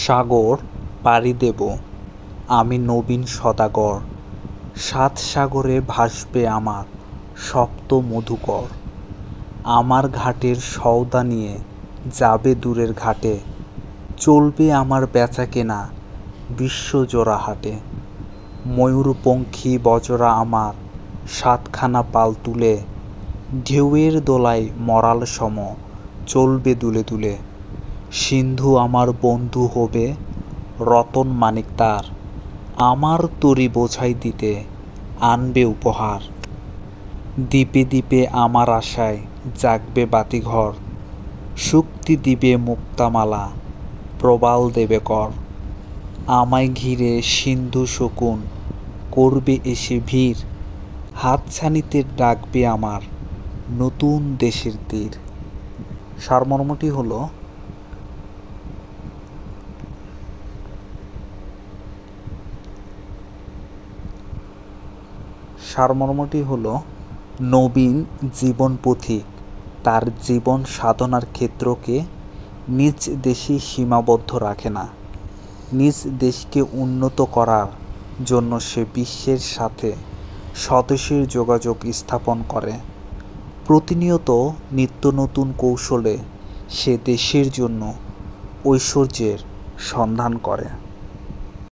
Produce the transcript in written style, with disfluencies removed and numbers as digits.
সাগর পাড়ি দেব আমি নবীন সদাগর, সাত সাগরে ভাসবে আমার সপ্ত মধুকর। আমার ঘাটের সওদা নিয়ে যাবে দূরের ঘাটে, চলবে আমার বেচাকেনা বিশ্বজোড়া হাটে। ময়ূরপঙ্খী বজরা আমার সাতখানা পাল তুলে, ঢেউয়ের দোলায় মরাল সম চলবে দুলে দুলে। সিন্ধু আমার বন্ধু হবে রতন মানিক তার, আমার তরি বোঝাই দিতে আনবে উপহার। দ্বীপে দ্বীপে আমার আশায় জাগবে বাতিঘর, শুক্তি দিবে মুক্তামালা প্রবাল দেবে কর। আমায় ঘিরে সিন্ধু শকুন করবে এসে ভিড়, হাতছানিতে ডাকবে আমার নতুন দেশের তীর। সারমর্মটি হলো নবীন জীবন পথিক তার জীবন সাধনার ক্ষেত্রকে নিজ দেশে সীমাবদ্ধ রাখে না। নিজ দেশকে উন্নত করার জন্য সে বিশ্বের সাথে স্বদেশের যোগাযোগ স্থাপন করে। প্রতিনিয়ত নিত্য নতুন কৌশলে সে দেশের জন্য ঐশ্বর্যের সন্ধান করে।